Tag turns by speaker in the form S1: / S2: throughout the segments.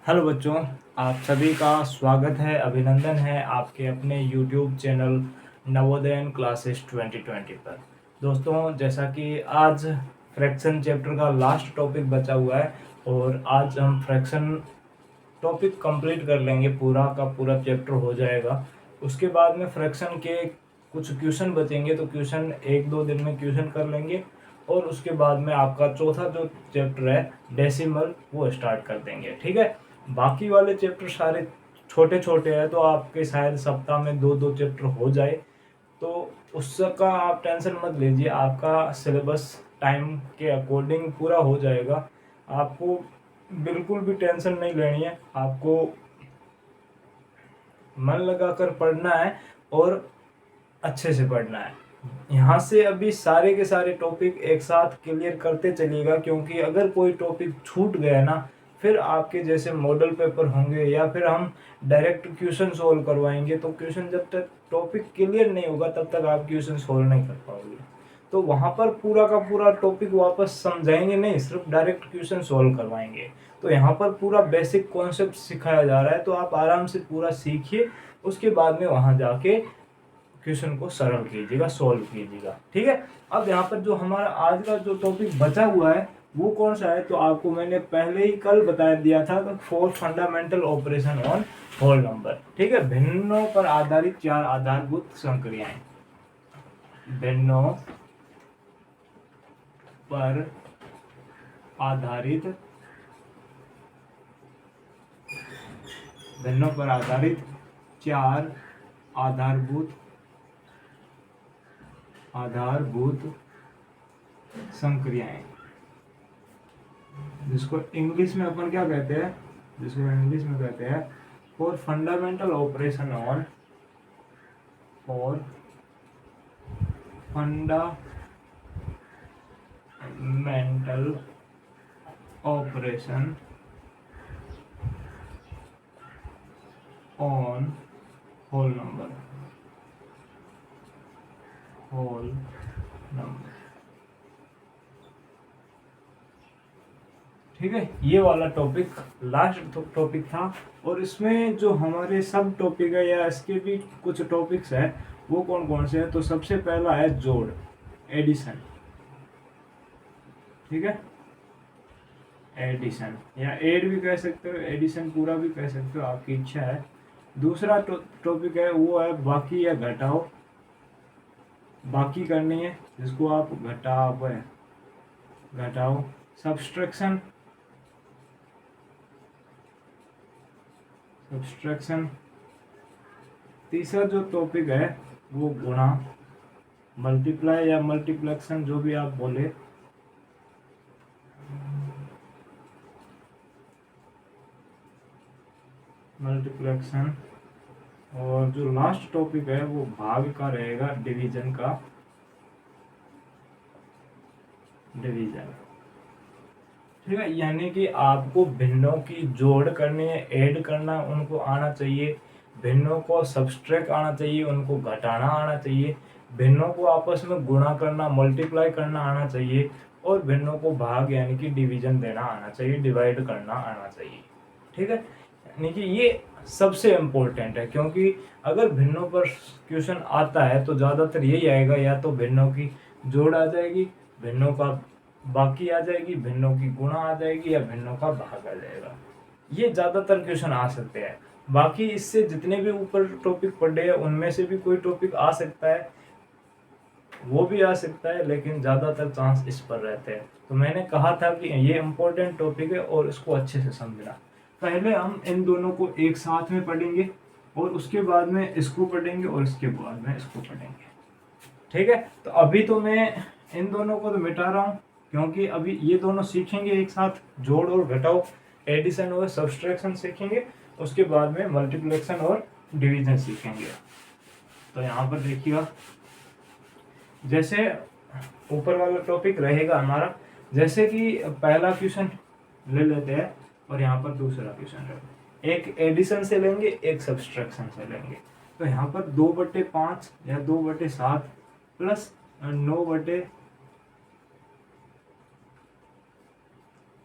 S1: Hello बच्चों, आप सभी का स्वागत है, अभिनंदन है आपके अपने YouTube चैनल नवोदयन क्लासेस 2020 पर। दोस्तों, जैसा कि आज फ्रैक्शन चैप्टर का लास्ट टॉपिक बचा हुआ है और आज हम फ्रैक्शन टॉपिक कंप्लीट कर लेंगे, पूरा का पूरा चैप्टर हो जाएगा। उसके बाद में फ्रैक्शन के कुछ क्वेश्चन बचेंगे, तो क्वेश्चन 1-2 दिन में क्वेश्चन कर लेंगे और उसके बाद में आपका चौथा जो चैप्टर है डेसिमल वो स्टार्ट कर देंगे। ठीक है, बाकी वाले चैप्टर सारे छोटे छोटे हैं, तो आपके शायद सप्ताह में 2-2 चैप्टर हो जाए, तो उसका आप टेंशन मत लीजिए। आपका सिलेबस टाइम के अकॉर्डिंग पूरा हो जाएगा। आपको बिल्कुल भी टेंशन नहीं लेनी है, आपको मन लगाकर पढ़ना है और अच्छे से पढ़ना है। यहाँ से अभी सारे के सारे टॉपिक एक साथ क्लियर करते चलिएगा, क्योंकि अगर कोई टॉपिक छूट गया ना, फिर आपके जैसे मॉडल पेपर होंगे या फिर हम डायरेक्ट क्वेश्चन सोल्व करवाएंगे, तो क्वेश्चन जब तक टॉपिक क्लियर नहीं होगा तब तक आप क्वेश्चन सोल्व नहीं कर पाओगे। तो वहाँ पर पूरा का पूरा टॉपिक वापस समझाएंगे नहीं, सिर्फ डायरेक्ट क्वेश्चन सोल्व करवाएंगे। तो यहाँ पर पूरा बेसिक कॉन्सेप्ट सिखाया जा रहा है, तो आप आराम से पूरा सीखिए। उसके बाद में वहाँ जाके क्वेश्चन को सरल कीजिएगा, सॉल्व कीजिएगा। ठीक है, अब यहाँ पर जो हमारा आज का जो टॉपिक बचा हुआ है वो कौन सा है, तो आपको मैंने पहले ही कल बता दिया था, तो 4 fundamental operation on whole number. ठीक है, भिन्नों पर आधारित 4 आधारभूत संक्रियाएं। भिन्नों पर आधारित भिन्नों पर आधारित 4 आधारभूत संक्रियाएं, जिसको इंग्लिश में अपन क्या कहते हैं, four fundamental operation on whole number. ठीक है, ये वाला टॉपिक लास्ट टॉपिक था, और इसमें जो हमारे सब टॉपिक है या इसके भी कुछ टॉपिक्स है, वो कौन कौन से हैं, तो सबसे पहला है जोड़, एडिशन। ठीक है, एडिशन या एड भी कह सकते हो, एडिशन पूरा भी कह सकते हो, आपकी इच्छा है। दूसरा टॉपिक है वो है बाकी या घटाओ, बाकी करनी है जिसको आप घटाओ। सब्सट्रैक्शन, तीसरा जो टॉपिक है वो गुणा, मल्टीप्लाई या मल्टीप्लेक्शन, जो भी आप बोले। मल्टीप्लेक्शन। और जो लास्ट टॉपिक है वो भाग का रहेगा, डिवीजन। ठीक है, यानी कि आपको भिन्नों की जोड़ करनी है, ऐड करना उनको आना चाहिए, भिन्नों को सब्सट्रैक्ट आना चाहिए, उनको घटाना आना चाहिए, भिन्नों को आपस में गुणा करना, मल्टीप्लाई करना आना चाहिए, और भिन्नों को भाग यानी कि डिवीजन देना आना चाहिए, डिवाइड करना आना चाहिए। ठीक है, यानी कि ये सबसे इम्पोर्टेंट है, क्योंकि अगर भिन्नों पर क्वेश्चन आता है तो ज़्यादातर यही आएगा, या तो भिन्नों की जोड़ आ जाएगी, भिन्नों का बाकी आ जाएगी, भिन्नों की गुणा आ जाएगी, या भिन्नों का भाग आ जाएगा। ये ज़्यादातर क्वेश्चन आ सकते हैं। बाकी इससे जितने भी ऊपर टॉपिक पढ़े हैं उनमें से भी कोई टॉपिक आ सकता है, वो भी आ सकता है, लेकिन ज़्यादातर चांस इस पर रहते हैं। तो मैंने कहा था कि ये इम्पोर्टेंट टॉपिक है और इसको अच्छे से समझना। पहले हम इन दोनों को एक साथ में पढ़ेंगे, और उसके बाद में इसको पढ़ेंगे, और इसके बाद में इसको पढ़ेंगे। ठीक है, तो अभी तो मैं इन दोनों को तो मिटा रहा हूँ, क्योंकि अभी ये दोनों सीखेंगे एक साथ, जोड़ और घटाओ, एडिशन और सब्सट्रैक्शन सीखेंगे, उसके बाद में मल्टीप्लिकेशन और डिवीजन सीखेंगे। तो यहाँ पर देखिएगा, जैसे ऊपर वाला टॉपिक रहेगा हमारा, जैसे कि पहला क्वेश्चन ले लेते हैं, और यहाँ पर दूसरा क्वेश्चन है, एक एडिशन से लेंगे, एक सब्सट्रैक्शन से लेंगे। तो यहाँ पर 2/5 या 2/7 प्लस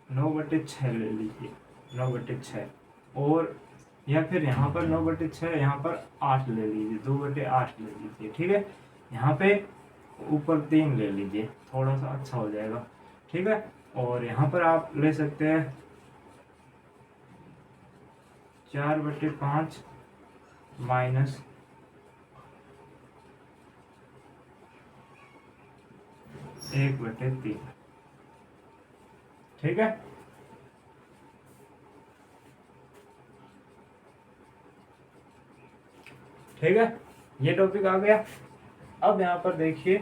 S1: 9/6 ले लीजिए, 9/6। और या फिर यहाँ पर 9/6, यहाँ पर 8 ले लीजिए, 2/8 ले लीजिए, ठीक है। यहाँ पे ऊपर 3 ले लीजिए, थोड़ा सा अच्छा हो जाएगा, ठीक है। और यहाँ पर आप ले सकते हैं 4/5 माइनस 1/3, ठीक है। ठीक है, ये टॉपिक आ गया। अब यहाँ पर देखिए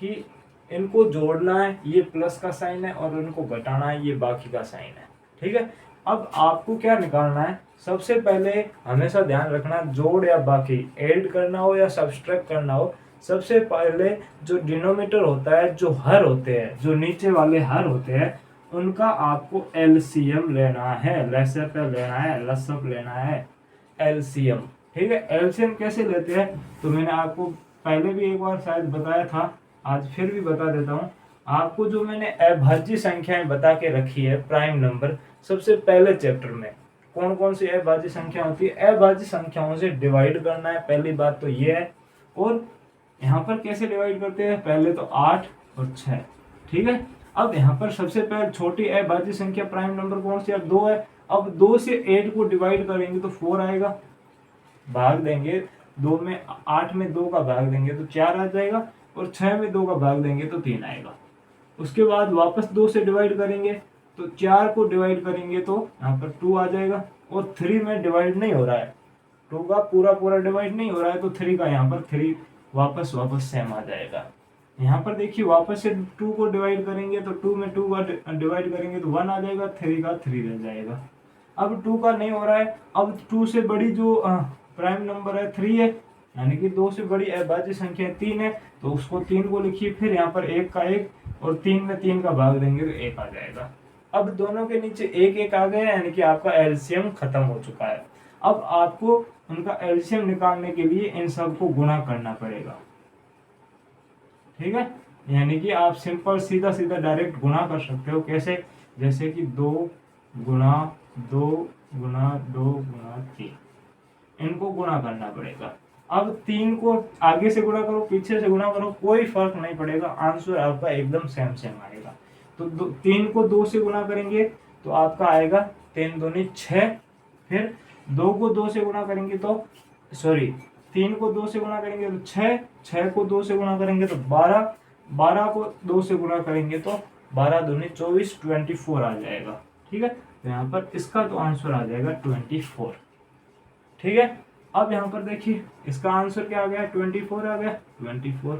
S1: कि इनको जोड़ना है, ये प्लस का साइन है, और इनको घटाना है, ये बाकी का साइन है, ठीक है। अब आपको क्या निकालना है, सबसे पहले हमेशा ध्यान रखना, जोड़ या बाकी, ऐड करना हो या सब्सट्रैक्ट करना हो, सबसे पहले जो डिनोमिनेटर होता है, जो हर होते हैं, जो नीचे वाले हर होते हैं, उनका आपको एलसीएम लेना है, लेसर लेना है, लसअप लेना है, एलसीएम, ठीक है। एलसीएम कैसे लेते हैं, तो मैंने आपको पहले भी एक बार शायद बताया था, आज फिर भी बता देता हूँ आपको। जो मैंने अभाज्य संख्याएं बता के रखी है, प्राइम नंबर, सबसे पहले चैप्टर में कौन कौन सी अभाज्य संख्या होती है, अभाज्य संख्याओं से डिवाइड करना है, पहली बात तो ये है। और यहाँ पर कैसे डिवाइड करते हैं, पहले तो 8 और 6, ठीक है। अब यहाँ पर सबसे पहले छोटी अभाज्य संख्या प्राइम नंबर कौन सी है, 2 है। अब 2 से 8 को डिवाइड करेंगे तो 4 आएगा, भाग देंगे 2 में, 8 में 2 का भाग देंगे तो 4 आ जाएगा, और 6 में 2 का भाग देंगे तो 3 आएगा। उसके बाद वापस 2 से डिवाइड करेंगे तो 4 को डिवाइड करेंगे तो यहाँ पर 2 आ जाएगा, और 3 में डिवाइड नहीं हो रहा है, 2 का पूरा डिवाइड नहीं हो रहा है, तो 3 का यहाँ पर 3 वापस सेम आ जाएगा। यहाँ पर देखिए वापस से 2 को डिवाइड करेंगे तो 2 में 2 का डिवाइड करेंगे तो 1 आ जाएगा, 3 का 3 रह जाएगा। अब 2 का नहीं हो रहा है, अब 2 से बड़ी जो प्राइम नंबर है 3 है, यानी कि 2 से बड़ी अभाज्य संख्या 3 है, तो उसको 3 को लिखिए, फिर यहाँ पर 1 का 1, और 3 में 3 का भाग देंगे तो 1 आ जाएगा। अब दोनों के नीचे 1 1 आ गया, यानी कि आपका एलसीएम खत्म हो चुका है। अब आपको उनका एलसीएम निकालने के लिए इन सबको गुणा करना पड़ेगा, ठीक है। यानी कि आप सिंपल सीधा डायरेक्ट गुणा कर सकते हो, कैसे, जैसे कि 2 गुणा 2 गुणा 2 गुणा 3, इनको गुणा करना पड़ेगा। अब 3 को आगे से गुणा करो, पीछे से गुणा करो, कोई फर्क नहीं पड़ेगा, आंसर आपका एकदम सेम आएगा। तो 3 को 2 से गुणा करेंगे तो आपका आएगा 3 दूनी 6, फिर 2 को 2 से गुणा करेंगे तो 3 को 2 से गुणा करेंगे तो 6, 6 को 2 से गुणा करेंगे तो 12, 12 को 2 से गुणा करेंगे तो 12 दूनी 24, 24 आ जाएगा, ठीक है। तो यहाँ पर इसका तो आंसर आ जाएगा 24, ठीक है। अब यहाँ पर देखिए इसका आंसर क्या आ गया, 24 आ गया, 24,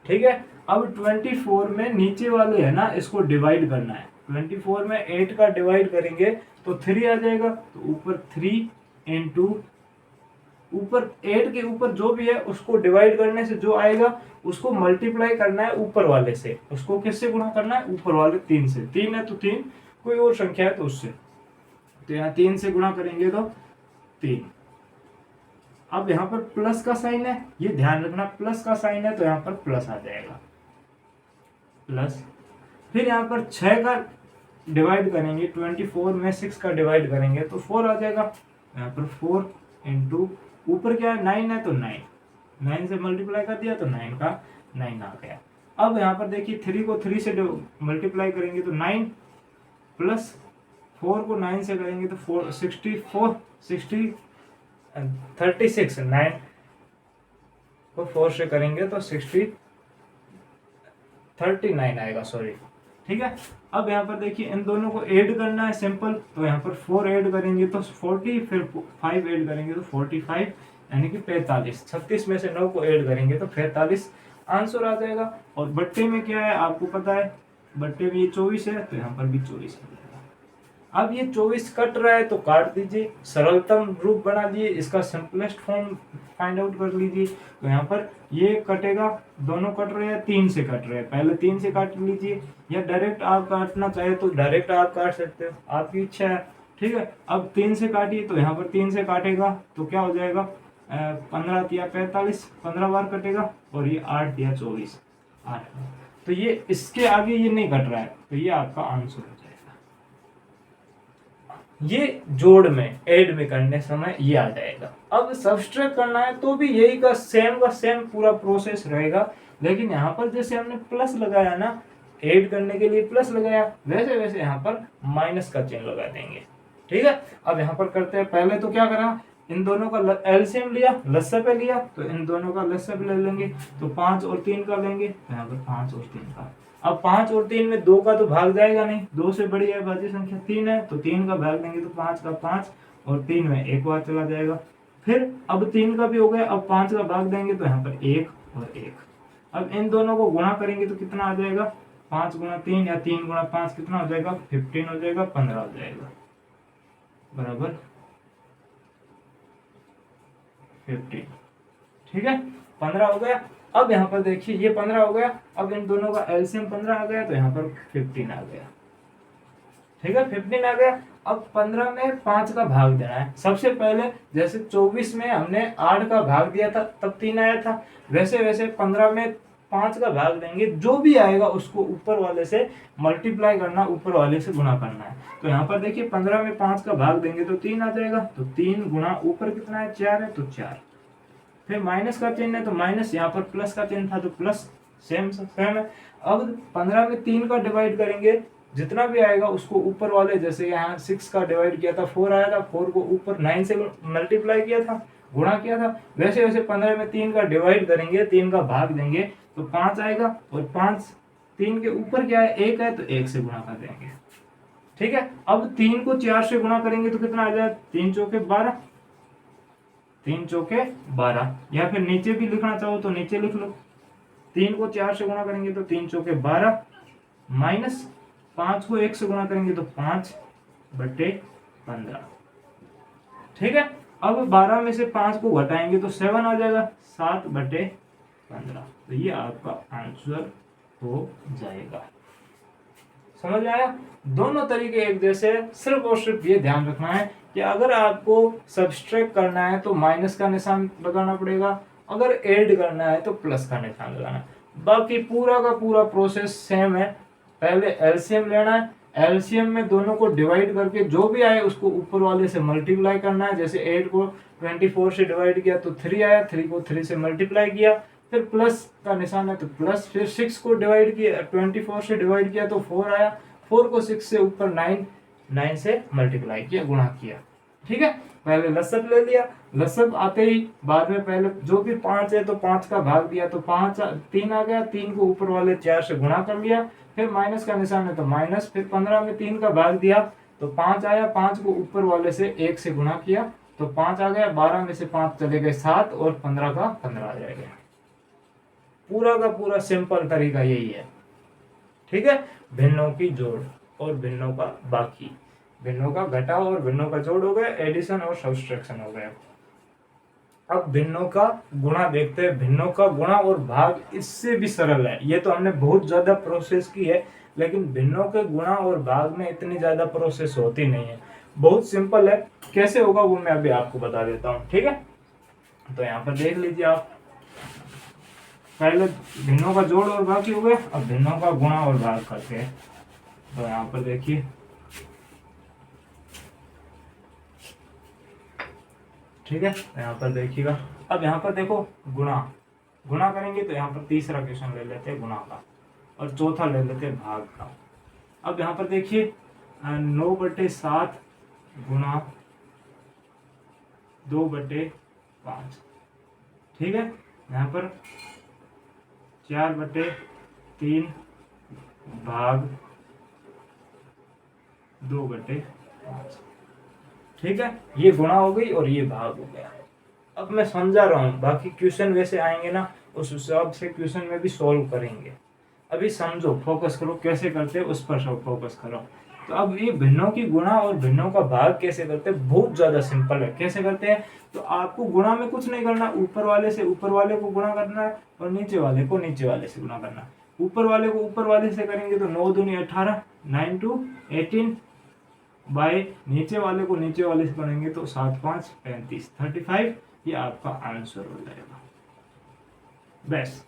S1: ठीक है। अब 24 में नीचे वाले है ना, इसको डिवाइड करना है। 24 में 8 का डिवाइड करेंगे तो 3 आ जाएगा, तो ऊपर 3 इंटू ऊपर 8 के ऊपर जो भी है उसको डिवाइड करने से जो आएगा उसको मल्टीप्लाई करना है ऊपर वाले से, उसको किससे गुणा करना है, ऊपर वाले 3 से। 3 है तो 3, कोई और संख्या है तो उससे, तो यहाँ 3 से गुणा करेंगे तो 3। अब यहाँ पर प्लस का साइन है, ये ध्यान रखना, प्लस का साइन है तो यहाँ पर प्लस आ जाएगा, प्लस। फिर यहाँ पर 6 का डिवाइड करेंगे, 24 में 6 का डिवाइड करेंगे तो 4 आ जाएगा, यहाँ पर 4 इंटू ऊपर क्या है 9 है तो 9 से मल्टीप्लाई कर दिया तो 9 का 9 आ गया। अब यहाँ पर देखिए 3 को 3 से मल्टीप्लाई करेंगे तो 9, प्लस 4 को 9 से करेंगे तो 36, 9 को 4 से करेंगे तो 39 आएगा, ठीक है। अब यहाँ पर देखिए इन दोनों को ऐड करना है सिंपल, तो यहाँ पर 4 ऐड करेंगे तो 40, फिर 5 ऐड करेंगे तो 45, यानी कि 45। 36 में से 9 को ऐड करेंगे तो 45 आंसर आ जाएगा। और बट्टे में क्या है आपको पता है, बट्टे में ये 24 है तो यहाँ पर भी 24 है। अब ये 24 कट रहा है तो काट दीजिए, सरलतम रूप बना दिए, इसका सिंपलेस्ट फॉर्म फाइंड आउट कर लीजिए। तो यहाँ पर ये कटेगा, दोनों कट रहे हैं, 3 से कट रहे हैं, पहले 3 से काट लीजिए, या डायरेक्ट आप काटना चाहे तो डायरेक्ट आप काट सकते हो, आपकी इच्छा है, ठीक है। अब 3 से काटिए, तो यहाँ पर 3 से काटेगा तो क्या हो जाएगा, 15 या 45, 15 बार कटेगा, और ये 8 या 24, 8। तो ये इसके आगे ये नहीं कट रहा है, तो ये आपका आंसर हो जाएगा, ये जोड़ में ऐड में करने समय ये आ जाएगा। अब सब्सट्रैक्ट करना है तो भी यही का सेम पूरा प्रोसेस रहेगा, लेकिन यहाँ पर जैसे हमने प्लस लगाया ना, ऐड करने के लिए प्लस लगाया, वैसे वैसे यहाँ पर माइनस का चिन्ह लगा देंगे। ठीक है, अब यहाँ पर करते हैं। पहले तो क्या करा, इन दोनों का एलसीएम लिया, लसअप लिया, तो इन दोनों का लसअप ले लेंगे, तो 5 और 3 का लेंगे, यहाँ पर 5 और 3 का। अब 5 और 3 में 2 का तो भाग जाएगा नहीं, 2 से बड़ी है भाज्य संख्या 3 है, तो 3 का भाग देंगे तो 5 का 5 और 3 में 1 बार चला जाएगा। फिर अब 3 का भी हो गया, अब 5 का भाग देंगे तो यहाँ पर 1 और 1। अब इन दोनों को गुणा करेंगे तो कितना आ जाएगा, 5 गुणा 3 या 3 गुणा 5 कितना हो जाएगा, 15 हो जाएगा, 15 हो जाएगा, बराबर 15। ठीक है, 15 हो गया। अब यहाँ पर देखिए ये 15 हो गया, अब इन दोनों का एलसीएम 15 आ गया, तो यहाँ पर 15 आ गया। ठीक है, 15 आ गया। अब 15 में 5 का भाग देना है। सबसे पहले जैसे 24 में हमने 8 का भाग दिया था तब 3 आया था, वैसे वैसे 15 में 5 का भाग देंगे, जो भी आएगा उसको ऊपर वाले से मल्टीप्लाई करना, ऊपर वाले से गुणा करना है। तो यहाँ पर देखिए 15 में 5 का भाग देंगे तो 3 आ जाएगा, तो 3 गुणा ऊपर कितना है, 4 है, तो 4। फिर माइनस का चिन्ह है तो माइनस, यहाँ पर प्लस का चिन्ह था तो प्लस, सेम है। अब 15 में 3 का डिवाइड करेंगे, जितना भी आएगा उसको ऊपर वाले, जैसे यहाँ 6 का डिवाइड किया था 4 आया था, 4 को ऊपर 9 से मल्टीप्लाई किया था, गुणा किया था, वैसे वैसे 15 में 3 का डिवाइड करेंगे, 3 का भाग देंगे तो 5 आएगा, और 5 3 के ऊपर क्या है, 1 है, तो 1 से गुणा कर देंगे। ठीक है, अब 3 को 4 से गुणा करेंगे तो कितना आ जाए, 3 चौके 12, 3 चौके 12, या फिर नीचे भी लिखना चाहो तो नीचे लिख लो। 3 को 4 से गुणा करेंगे तो 3 चौके 12, माइनस 5 को 1 से गुणा करेंगे तो 5/15। ठीक है, अब 12 में से 5 को घटाएंगे तो 7 आ जाएगा, 7/15। तो ये आपका आंसर हो जाएगा। समझ में आया? दोनों तरीके एक जैसे, सिर्फ और सिर्फ ये ध्यान रखना है कि अगर आपको सब्सट्रैक्ट करना है तो माइनस का निशान लगाना पड़ेगा, अगर ऐड करना है तो प्लस का निशान लगाना है। बाकी पूरा का पूरा प्रोसेस सेम है। पहले एलसीएम लेना है, एलसीएम में दोनों को डिवाइड करके जो भी आए उसको ऊपर वाले से मल्टीप्लाई करना है। जैसे 8 को 24 से डिवाइड किया तो 3 आया, 3 को 3 से मल्टीप्लाई किया, फिर प्लस का निशान है तो प्लस, फिर 6 को डिवाइड किया 24 से डिवाइड किया तो 4 आया, 4 को 6 से ऊपर 9 से मल्टीप्लाई किया, गुणा किया। ठीक है, पहले लसअप ले लिया, लसअप आते ही बाद में पहले जो भी 5 है तो 5 का भाग दिया तो 3 आ गया, 3 को ऊपर वाले 4 से गुणा कर लिया, फिर माइनस का निशान है तो माइनस, फिर 15 में 3 का भाग दिया तो 5 आया, 5 को ऊपर वाले से 1 से गुणा किया तो 5 आ गया, 12 में से 5 चले गए 7 और 15 का 15 आ जाएगा। पूरा का पूरा सिंपल तरीका यही है। ठीक है, भिन्नों की जोड़ और भिन्नों का बाकी, भिन्नों का घटाव और भिन्नों का जोड़ हो गया, एडिशन और सब्सट्रैक्शन हो गया। अब भिन्नों का गुणा देखते हैं। भिन्नों का गुणा और भाग इससे भी सरल है, ये तो हमने बहुत ज्यादा प्रोसेस की है, लेकिन भिन्नों के गुणा और भाग में इतनी ज्यादा प्रोसेस होती नहीं है, बहुत सिंपल है। कैसे होगा वो मैं अभी आपको बता देता हूँ। ठीक है, तो यहाँ पर देख लीजिए आप, पहले भिन्नों का जोड़ और बाकी हो गया, अब भिन्नों का गुणा और भाग करते हैं। तो यहाँ पर देखिए, ठीक है, यहाँ पर देखिएगा। अब यहाँ पर देखो गुणा करेंगे तो यहाँ पर तीसरा क्वेश्चन ले लेते हैं गुणा का, और चौथा ले लेते हैं भाग का। अब यहाँ पर देखिए 9/7 गुणा 2/5। ठीक है, यहाँ पर 4/3 भाग 2/5। ठीक है, ये गुणा हो गई और ये भाग हो गया। अब मैं समझा रहा हूँ, बाकी क्वेश्चन वैसे आएंगे ना, उस हिसाब से क्वेश्चन में भी सॉल्व करेंगे। अभी समझो, फोकस करो, कैसे करते हैं उस पर सब फोकस करो। तो अब ये भिन्नों की गुणा और भिन्नों का भाग कैसे करते हैं, बहुत ज्यादा सिंपल है। कैसे करते हैं, तो आपको गुणा में कुछ नहीं करना, ऊपर वाले से ऊपर वाले को गुणा करना है और नीचे वाले को नीचे वाले से गुणा करना है। ऊपर वाले को ऊपर वाले से करेंगे तो 9 दूनी 18, 9 2 18 बाय नीचे वाले को नीचे वाले से करेंगे तो 7 5 35 35। ये आपका आंसर हो जाएगा। बस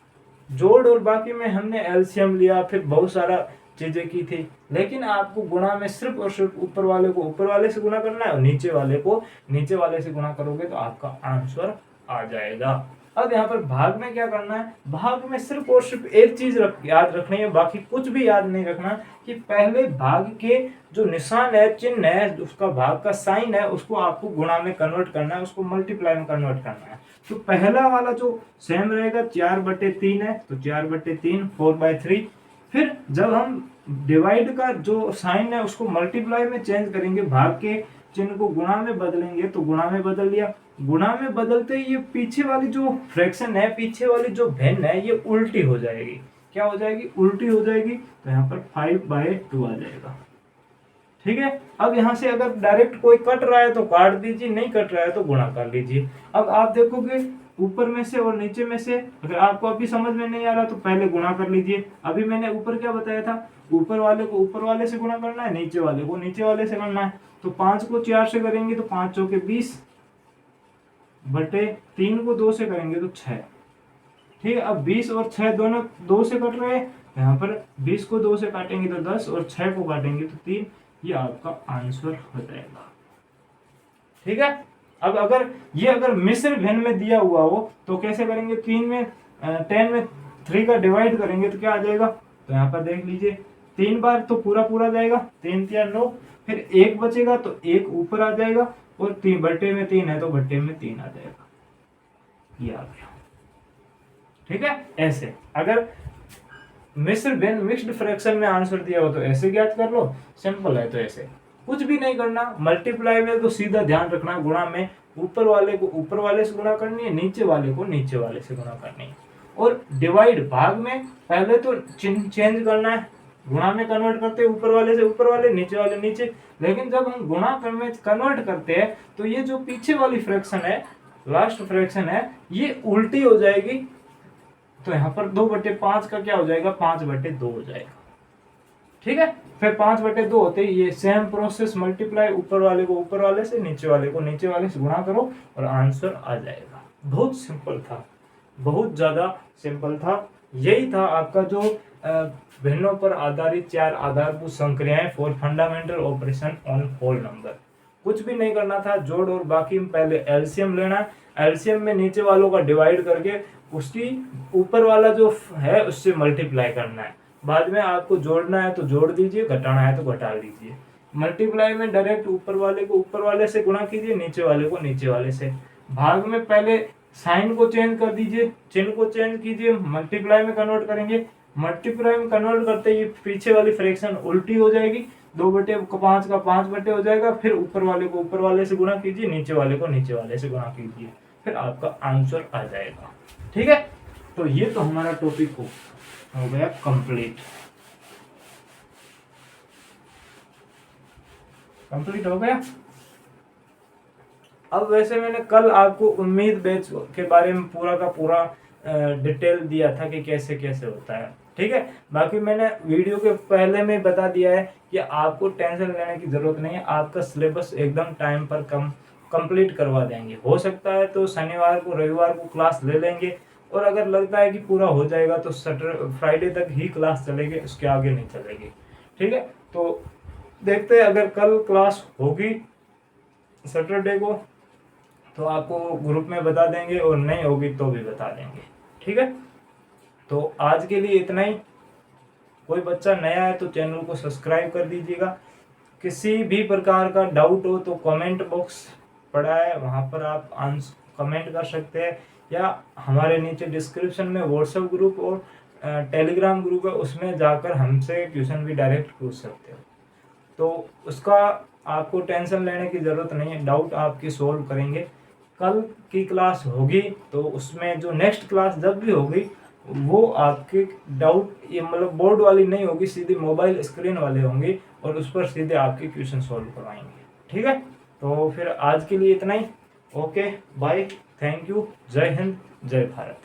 S1: जोड़ और बाकी में हमने एलसीएम लिया, फिर बहुत सारा चीजें की थी, लेकिन आपको गुणा में सिर्फ और सिर्फ ऊपर वाले को ऊपर वाले से गुणा करना है और नीचे वाले को नीचे वाले से गुणा करोगे तो आपका आंसर आ जाएगा। अब यहाँ पर भाग में क्या करना है, भाग में सिर्फ और सिर्फ एक चीज याद रखनी है, बाकी कुछ भी याद नहीं रखना, कि पहले भाग के जो निशान है, चिन्ह है, उसका भाग का साइन है, उसको आपको गुणा में कन्वर्ट करना है, उसको मल्टीप्लाई में कन्वर्ट करना है। तो पहला वाला जो सेम रहेगा 4/3 है, तो 4/3 4/3। फिर जब हम डिवाइड का जो साइन है उसको मल्टीप्लाई में चेंज करेंगे, भाग के चिन्ह को गुणा में बदलेंगे, तो गुणा में बदल दिया। गुणा में बदलते ही ये पीछे वाली जो फ्रैक्शन है, पीछे वाली जो भिन्न है, ये उल्टी हो जाएगी। क्या हो जाएगी? उल्टी हो जाएगी। तो यहाँ पर 5/2 आ जाएगा। ठीक है। अब यहाँ से अगर डायरेक्ट कोई कट रहा है तो काट दीजिए, नहीं कट रहा है तो गुणा कर लीजिए। अब आप देखोगे ऊपर में से और नीचे में से, अगर आपको अभी समझ में नहीं आ रहा तो पहले गुणा कर लीजिए। अभी मैंने ऊपर क्या बताया था, ऊपर वाले को ऊपर वाले से गुणा करना है, नीचे वाले को नीचे वाले से करना है। तो 5 को 4 से करेंगे तो 5 चौके 20 बटे 3 को 2 से करेंगे तो 6। ठीक है। अब 20 और 6 दोनों 2 से कट रहे हैं, यहाँ पर 20 को 2 से काटेंगे तो 10 और 6 को काटेंगे तो 3। ये आपका आंसर हो जाएगा। ठीक है। अब अगर मिश्र भिन्न में दिया हुआ हो तो कैसे करेंगे, 10 में 3 का डिवाइड करेंगे तो क्या आ जाएगा, तो यहाँ पर देख लीजिए 3 बार तो पूरा जाएगा, 3 3 9, फिर 1 बचेगा तो 1 ऊपर आ जाएगा और 3 बट्टे में 3 है तो बट्टे में 3 आ जाएगा। ये आ गया। ठीक है। ऐसे अगर मिश्र भिन्न मिक्स्ड फ्रैक्शन में आंसर दिया हो तो ऐसे ज्ञात कर लो, सिंपल है। तो ऐसे कुछ भी नहीं करना। मल्टीप्लाई में तो सीधा ध्यान रखना, गुणा में ऊपर वाले को ऊपर वाले से गुणा करनी है, नीचे वाले को नीचे वाले से गुणा करनी है। और डिवाइड भाग में पहले तो चिन्ह चेंज करना है, गुणा में कन्वर्ट करते हैं ऊपर वाले से ऊपर वाले, नीचे वाले नीचे। लेकिन जब हम गुणा में कन्वर्ट करते हैं तो ये जो पीछे वाली फ्रैक्शन है, लास्ट फ्रैक्शन है, ये उल्टी हो जाएगी। तो यहाँ पर 2/5 का क्या हो जाएगा, 5/2 हो जाएगा। ठीक है। फिर 5/2 होते ही ये सेम प्रोसेस, मल्टीप्लाई ऊपर वाले को ऊपर वाले से, नीचे वाले को नीचे वाले से गुणा करो और आंसर आ जाएगा। बहुत सिंपल था, बहुत ज्यादा सिंपल था। यही था आपका जो भिन्नों पर आधारित 4 आधारभूत संक्रियाएं four fundamental operation on whole number. कुछ भी नहीं करना था, जोड़ और बाकी में पहले एलसीएम लेना। एलसीएम में नीचे वालों का डिवाइड करके उसकी ऊपर वाला जो है उससे मल्टीप्लाई करना है। बाद में आपको जोड़ना है तो जोड़ दीजिए, घटाना है तो घटा लीजिए। मल्टीप्लाई में डायरेक्ट ऊपर वाले को ऊपर वाले से गुणा कीजिए, नीचे वाले को नीचे वाले से। भाग में पहले साइन को चेंज कर दीजिए, चिन्ह को चेंज कीजिए, मल्टीप्लाई में कन्वर्ट करेंगे। मल्टीप्लाई में कन्वर्ट करते ही पीछे वाली फ्रैक्शन उल्टी हो जाएगी, 2/5 का 5 हो जाएगा। फिर ऊपर वाले को ऊपर वाले से गुणा कीजिए, नीचे वाले को नीचे वाले से गुणा कीजिए, फिर आपका आंसर आ जाएगा। ठीक है। तो ये तो हमारा टॉपिक हो गया कंप्लीट हो गया। अब वैसे मैंने कल आपको उम्मीद बैच के बारे में पूरा का पूरा डिटेल दिया था कि कैसे कैसे होता है। ठीक है। बाकी मैंने वीडियो के पहले में बता दिया है कि आपको टेंशन लेने की जरूरत नहीं है, आपका सिलेबस एकदम टाइम पर कंप्लीट करवा देंगे। हो सकता है तो शनिवार को रविवार को क्लास ले लेंगे, और अगर लगता है कि पूरा हो जाएगा तो फ्राइडे तक ही क्लास चलेगी, उसके आगे नहीं चलेगी। ठीक है। तो देखते हैं, अगर कल क्लास होगी सैटरडे को तो आपको ग्रुप में बता देंगे, और नहीं होगी तो भी बता देंगे। ठीक है। तो आज के लिए इतना ही। कोई बच्चा नया है तो चैनल को सब्सक्राइब कर दीजिएगा। किसी भी प्रकार का डाउट हो तो कमेंट बॉक्स पड़ा है, वहाँ पर आप कमेंट कर सकते हैं, या हमारे नीचे डिस्क्रिप्शन में व्हाट्सएप ग्रुप और टेलीग्राम ग्रुप है, उसमें जाकर हमसे क्वेश्चन भी डायरेक्ट पूछ सकते हो। तो उसका आपको टेंशन लेने की ज़रूरत नहीं है, डाउट आपकी सोल्व करेंगे। कल की क्लास होगी तो उसमें जो नेक्स्ट क्लास जब भी होगी वो आपके डाउट ये मतलब बोर्ड वाली नहीं होगी, सीधी मोबाइल स्क्रीन वाले होंगे, और उस पर सीधे आपके क्वेश्चन सोल्व करवाएंगे। ठीक है। तो फिर आज के लिए इतना ही। ओके बाय, थैंक यू, जय हिंद, जय भारत।